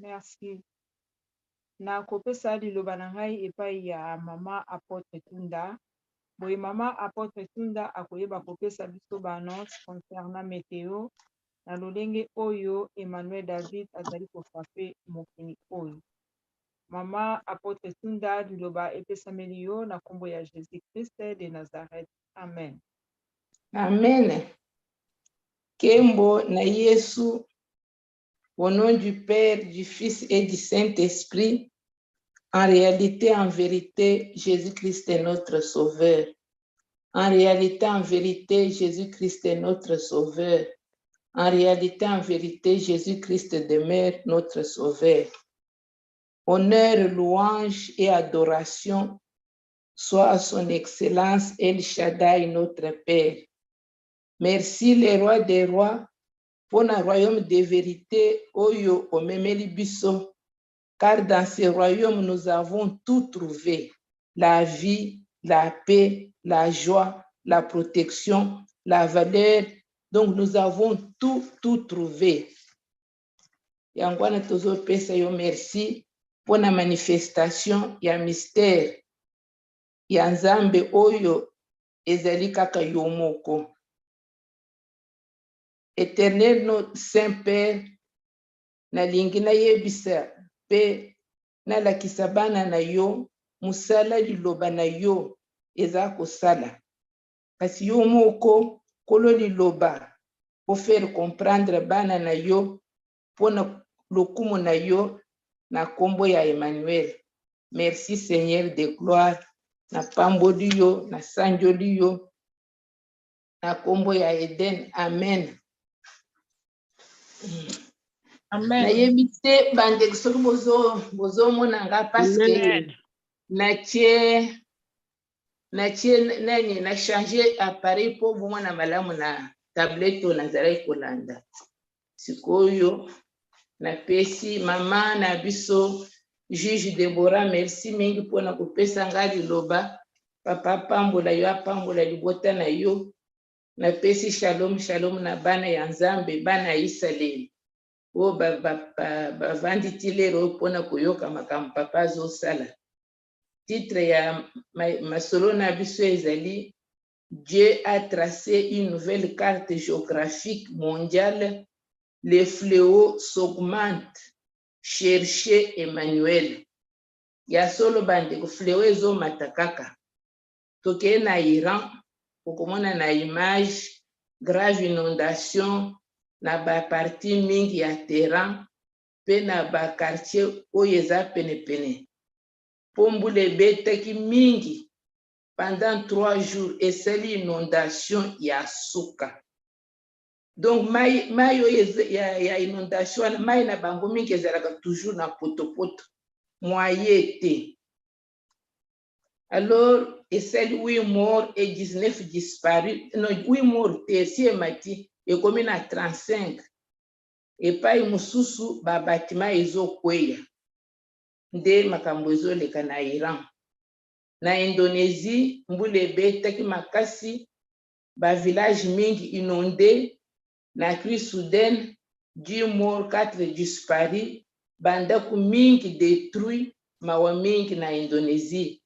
Merci. Na kopesa liloba na ngai epai ya mama apôtre Tunda. Boye mama apôtre Tunda akoyeba kopesa biso ba annonce concernant météo na lolenge oyo Emmanuel David azali kofape mokili oyo. Mama apôtre Tunda liloba epesameli yo na kombo ya Jésus-Christ de Nazareth. Amen. Amen. Kembo na Yesu, au nom du Père, du Fils et du Saint-Esprit, en réalité, en vérité, Jésus-Christ est notre Sauveur. En réalité, en vérité, Jésus-Christ est notre Sauveur. En réalité, en vérité, Jésus-Christ demeure notre Sauveur. Honneur, louange et adoration soit à son Excellence El Shaddai, notre Père. Merci, les rois des rois, pour un royaume de vérité, Oyo Omemeli Biso, car dans ce royaume, nous avons tout trouvé. La vie, la paix, la joie, la protection, la valeur. Donc, nous avons tout trouvé. Yangwana tozo pesa yo merci pour la manifestation ya mystère ya Nzambe oyo ezali kaka yo moko. Éternel notre Saint-Père, na lingi na yebisa pe na lakisa bana na yo musala liloba na yo eza kosala. Kasi yo moko kolo liloba pour faire comprendre bana na yo pona lokumu na yo na kombo ya Emmanuel. Merci Seigneur de gloire, na pamboli yo, na sanjoli yo, na kombo ya Eden. Amen. Amen. Na yebite bande soki bozo mona nga paske na changer appareil po bomona malamu na tablette na zara kolanda. Sikoyo na pesi mama na biso juge Deborah merci mingi pona kopesa nga liloba. Papa pambola yo apambola libota na yo. Na pesi shalom shalom na bana ya Nzambe, bana ya Israeli. O bavandi ti lero pona koyoka makambo papa azosala. Titre ya masolo na biso ezali Dieu a tracé une nouvelle carte géographique mondiale. Les fléaux s'augmentent. Cherchez Emmanuel. Ya solo bande ko fléaux ezo matakaka. Toke na Iran, okomona na image grave inondation na ba parti mingi ya terrain pe na ba quartier oyo eza penepene. Pombula ebetaki mingi pendant 3 jours esali inondation ya suka. Donc mai oyo ya inondation mai na bango mingi ezalaka toujours na potopoto moyen te. Alors esali 8 morts et 19 disparus. Non, 8 morts te si emati ekomi na 35. Epai mususu ba batima ezokweya. Nde makambo ezoleka na Iran. Na Indonésie, mbula ebetaki makasi, ba village mingi inondé, na crise soudaine, 10 morts, 4 disparus, bandaku mingi détruit, mawa mingi na Indonésie.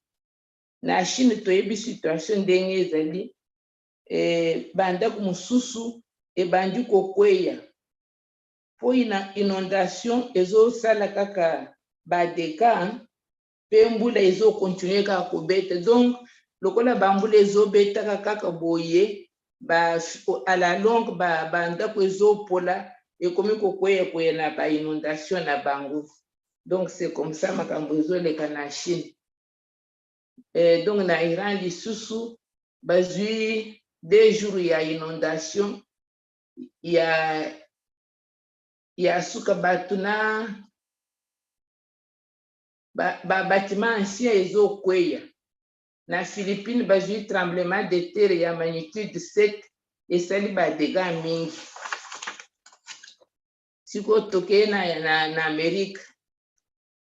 Na Chine toyebi situation ndenge ezali, bandaku mususu ebandi kokweya. Po ina inondation ezosala kaka ba dégâts, pe mbula ezo continuer kaka kobeta. Donc lokola bambula ezobeta kaka boye à la longue bandako ezopola ekomi kokweya na ba inondation na bango. Donc c'est comme ça makambo ezoleka na Chine. Donc na Iran lisusu bazwi 2 jours ya inondation ya suka batu na bâtiment ancien ezokweya. Na Philippines bazwi tremblement de terre ya magnitude 7 esali ba dégâts mingi. Siko toke na Amerique,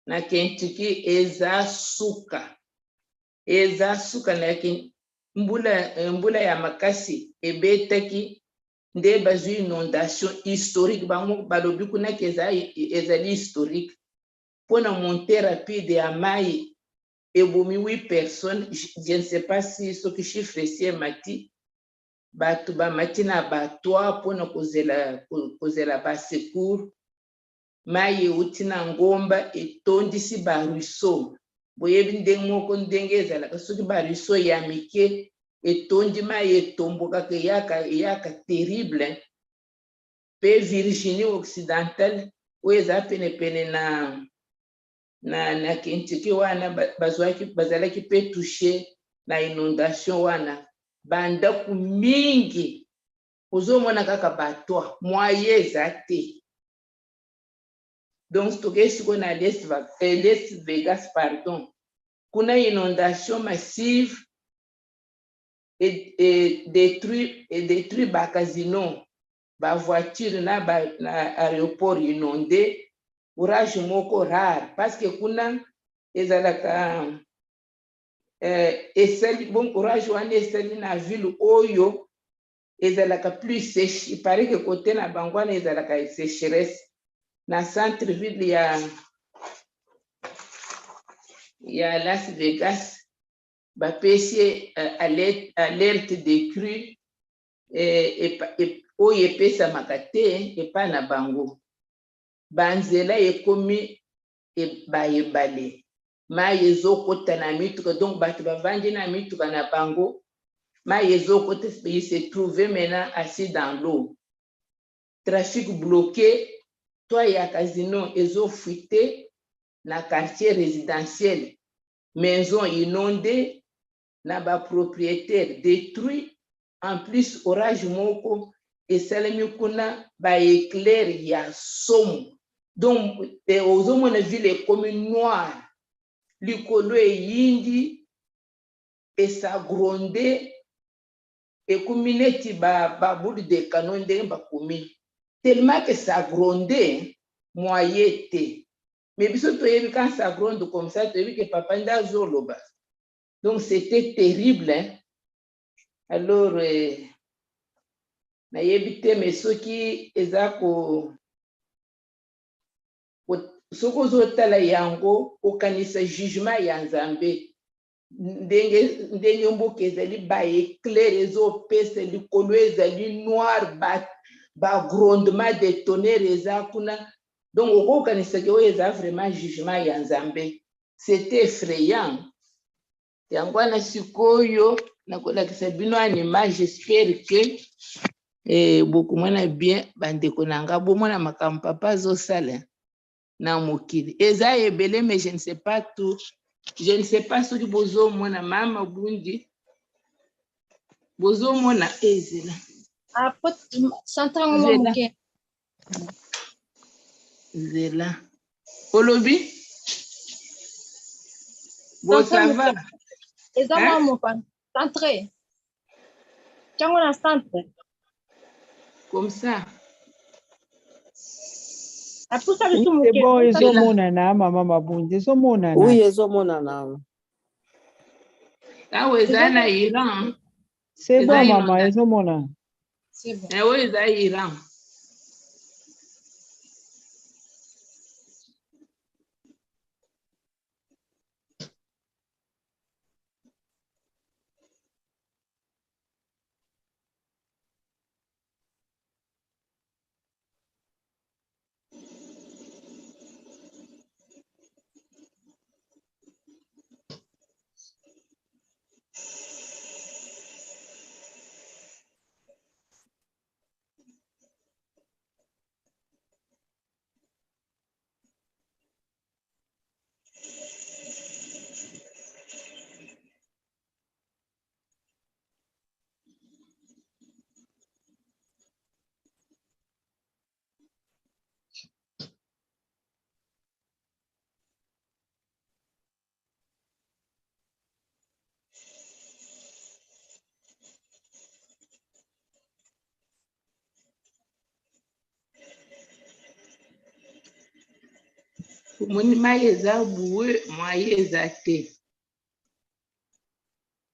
na Kentucky eza suka na mbula ya makasi ebetaki nde bazwi inondation historique bango balobi kuna ke ezali historique pona monter rapide ya mai ebomi 8 personnes. Je ne sais pas si soki chiffre si emati bato bamati na batwa pona kozela basecours. Mai euti na ngomba etondisi baruisseau boyebi ndenge moko ndenge ezalaka soki baruisseau ya mike etondi mai etombokaka eyaka terrible. Pe Virginie occidentale oyo eza penepene na Kentucky wana bazalaki pe touche na inondation wana, bandako mingi ozomona kaka batwa moye eza te. Donc toke siko na Las Vegas pardon, kuna inondation massive et détruit ba casino, ba voiture na aéroport inondé. Orage moko rare parce que kuna ezalaka esali bon orage wana esali na ville oyo ezalaka plus sèche. Il paraît que côté na bango wana ezalaka sécheresse. Na centre ville ya Las Vegas bapesi alerte de crue oyo epesamaka te epa na bango. Banzela ekomi bayebale, mai ezokota na mituka, donc bato bavandi na mituka na bango, mai ezokota, il se trouve maintenant assis dans l'eau. Trafic bloqué, toi ya casino ezofuite na quartier résidentiel, maison inondée, na ba propriétaire détruit. En plus orage moko esalemi kuna ba éclair ya somo. Donc ozomona ville ekomi noire, likolo eyindi esagronde ekomi neti ba boule de canon ndenge bakomi, tellement que sagronde moye te. Mais biso toyebi quand ça gronde comme ça toyebi que papa nda zoloba. Donc c'était terrible, hein? Alors nayebi te mais soki eza ko soki ozotala yango okanisa jugement ya Nzambe ndenge mboka ezali ba éclair ezopesa likolo ezali noir ba grondement de tonnerre eza kuna. Donc okokanisa ke oyo eza vraiment jugement ya Nzambe. C'était effrayant. Yango wana sikoyo nakolakisa bino anima. J'espère que bokomona bien bandeko nanga bomona makambo papa azosala na mokili eza ebele, mais je ne sais pas tout. Je ne sais pas soki bozomona mama bundi bozomona ezela zela olobi bon ça va eza mo centre chango na centre comme ça. C'est bon, ezomonana mama mabundi ezomonana. Oui, ezomonana. Ah oui, ça na Iran. C'est bon mama, ezomonana. C'est bon. Eh oui, ça Iran. Moni mai eza buwe moye eza te.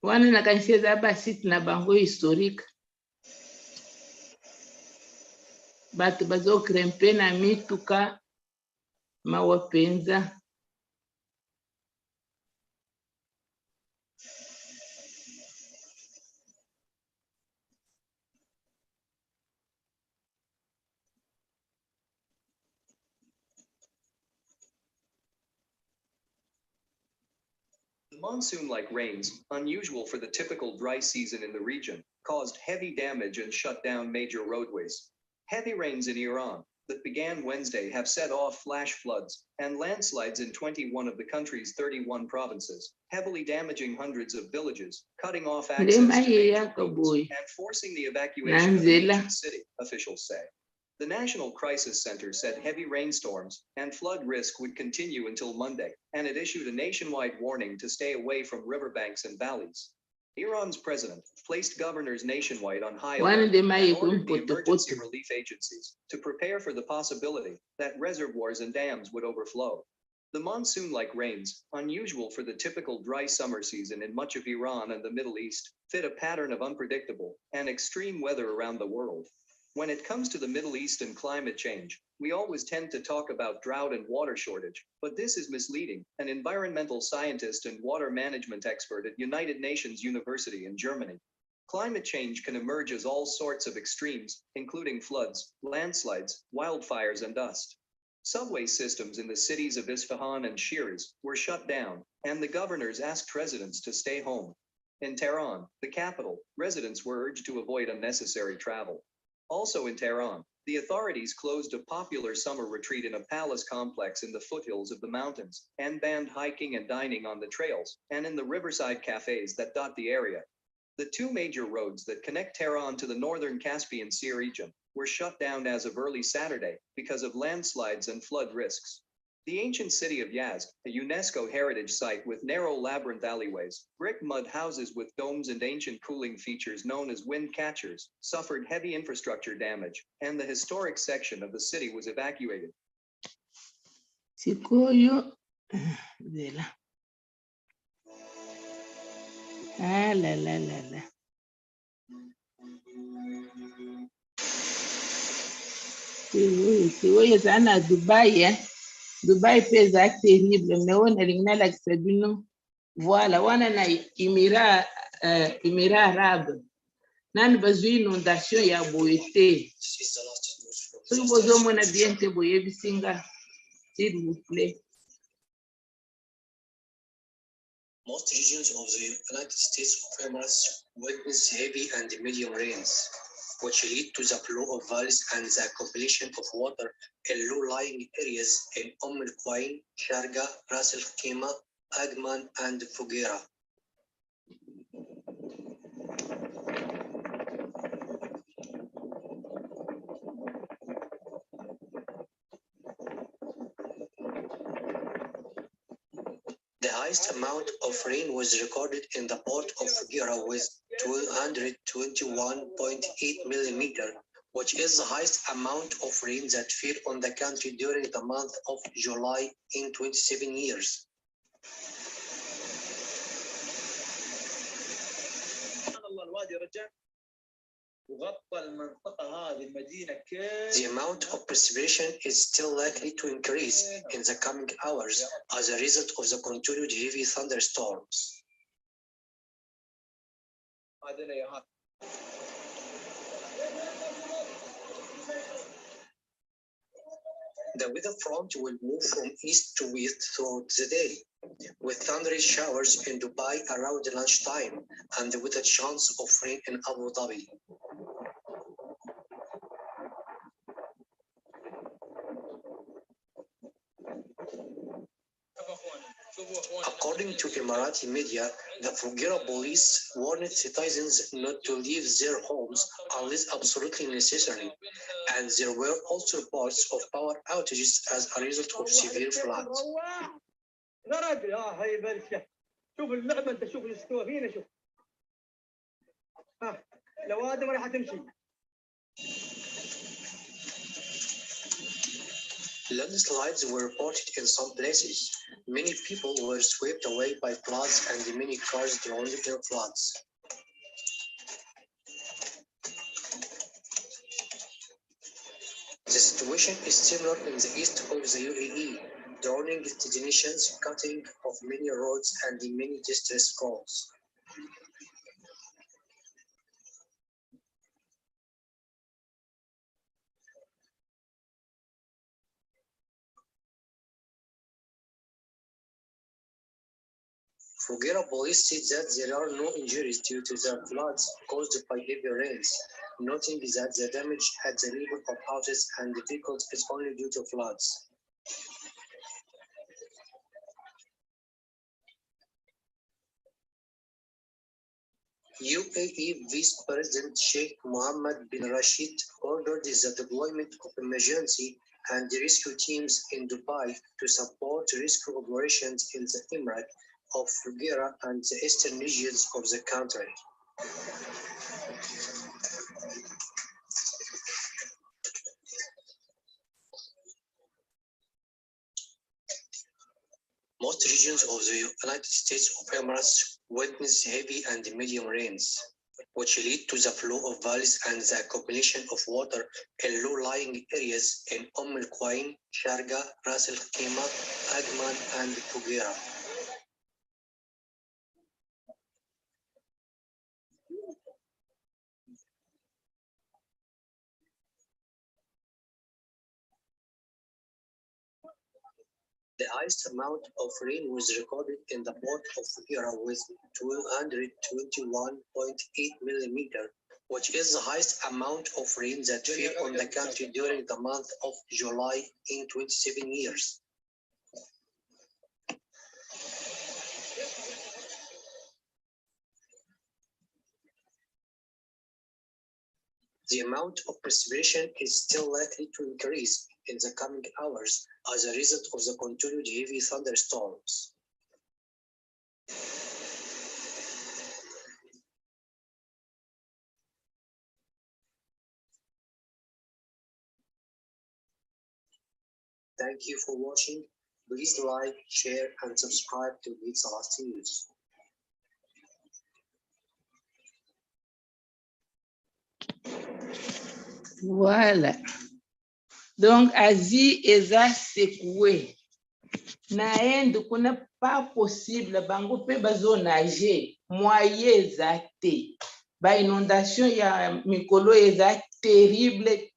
Wana nakanisi eza ba site na bango historique. bato bazokrempe na mituka mawa penza. The monsoon-like rains, unusual for the typical dry season in the region, caused heavy damage and shut down major roadways. Heavy rains in Iran that began Wednesday have set off flash floods and landslides in 21 of the country's 31 provinces, heavily damaging hundreds of villages, cutting off access to major roads, and forcing the evacuation of an ancient city, officials say. The National Crisis Center said heavy rainstorms and flood risk would continue until Monday, and it issued a nationwide warning to stay away from riverbanks and valleys. Iran's president placed governors nationwide on high alert and ordered the emergency relief agencies to prepare for the possibility that reservoirs and dams would overflow. The monsoon-like rains, unusual for the typical dry summer season in much of Iran and the Middle East, fit a pattern of unpredictable and extreme weather around the world. When it comes to the Middle East and climate change, we always tend to talk about drought and water shortage, but this is misleading. An environmental scientist and water management expert at United Nations University in Germany. Climate change can emerge as all sorts of extremes, including floods, landslides, wildfires, and dust. Subway systems in the cities of Isfahan and Shiraz were shut down, and the governors asked residents to stay home. In Tehran, the capital, residents were urged to avoid unnecessary travel. Also in Tehran, the authorities closed a popular summer retreat in a palace complex in the foothills of the mountains, and banned hiking and dining on the trails, and in the riverside cafes that dot the area. The two major roads that connect Tehran to the northern Caspian Sea region were shut down as of early Saturday because of landslides and flood risks. The ancient city of Yazd, a UNESCO heritage site with narrow labyrinth alleyways, brick mud houses with domes and ancient cooling features known as wind catchers, suffered heavy infrastructure damage, and the historic section of the city was evacuated. Sikoyo vela. Ah la la la la. Siwoyo sana Dubai, eh? Dubai pesa terrible, meona lingna la sabino. Voilà, wana na Émirats Arabes. Nani bazui inondation ya boete. So bozo mona bien te boye bisinga, s'il vous plaît. Most regions of the United States of Emirates witness heavy and medium rains, which lead to the flow of valleys and the accumulation of water in low-lying areas in Al-Quwain, Sharjah, Ras Al Khaimah, Agman, and Fujairah. The highest amount of rain was recorded in the port of Fujairah with 221.8 millimeters, which is the highest amount of rain that fell on the country during the month of July in 27 years. The amount of precipitation is still likely to increase in the coming hours as a result of the continued heavy thunderstorms. The weather front will move from east to west throughout the day, with thundery showers in Dubai around lunchtime and with a chance of rain in Abu Dhabi. According to Emirati media, the Fujairah police warned citizens not to leave their homes unless absolutely necessary, and there were also reports of power outages as a result of severe floods. Landslides were reported in some places. Many people were swept away by floods and many cars drowned in floods. situation is similar in the east of the UAE, drowning destinations, cutting of many roads, and many distress calls. Fujairah police said that there are no injuries due to the floods caused by heavy rains, noting that the damage at the level of houses and vehicles is only due to floods. UAE Vice President Sheikh Mohammed bin Rashid ordered the deployment of emergency and rescue teams in Dubai to support rescue operations in the Emirate of Fujairah and the eastern regions of the country. Most regions of the United States of Emirates witness heavy and medium rains, which lead to the flow of valleys and the accumulation of water in low-lying areas in Al-Quwain, Sharjah, Ras Al Khaimah, Ajman, and Fujairah. The highest amount of rain was recorded in the port of Fujairah with 221.8 millimeters, which is the highest amount of rain that fell on the country during the month of July in 27 years. The amount of precipitation is still likely to increase in the coming hours as a result of the continued heavy thunderstorms. Thank you for watching. Please like, share, and subscribe to Beat Salas News. Voilà. Donc, Asie eza secoué. Naende kuna pas possible bango pe bazo nager moyen eza te. Ba inondation ya mikolo eza terrible.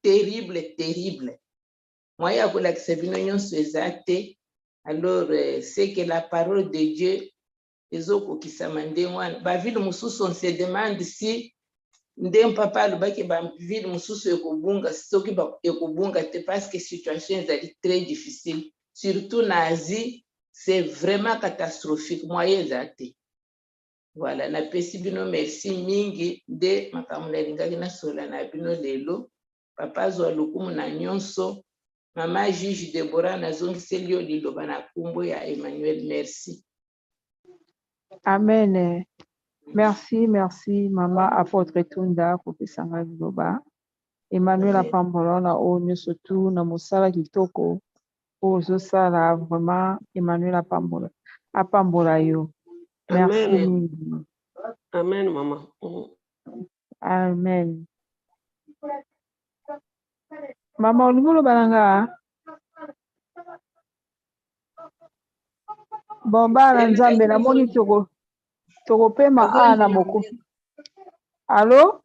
Moyen kolakisa bino nyonso eza te. Alors, c'est que la parole de Dieu ezokokisa ndenge wana. Ba ville mosusu on se demande si ndem papa alobaki ba ville mosusu ekobunga soki ekobunga te parce que situation ezali très difficile, surtout na Asie, c'est vraiment catastrophique, moyen eza te. Voilà, napesi bino merci mingi nde makambo nalingaki nasola na bino lelo. Papa azwa lokumu na nyonso. Mama Juge Deborah nazongiseli yo liloba na nkombo ya Emmanuel, merci. Amen. Merci, Mama Apôtre Tunda kopesanga liloba. Emmanuel apambola na o nyonso tu na mosala kitoko ozosala, vraiment Emmanuel apambola yo. Merci mingi. Amen, Mama. Amen. Mama olingi oloba na nga? Bon, bana Nzambe namoni tokopema ana moko. Allô?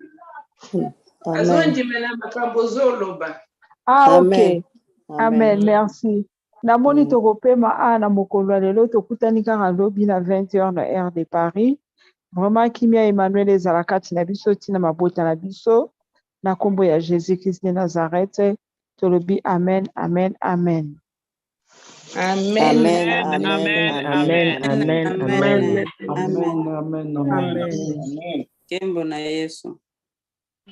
Ah, ok. Amen, merci. Namoni tokopema ana mokolo ya lelo tokutani kaka lobi na 20h na heure de Paris. Vraiment kimia Emmanuel ezala kati na biso tina mabota na biso na kombo ya Jésus-Christ de Nazareth. Tolobi amen, amen, amen. Amen. Amen. Amen. Kembo na Yesu.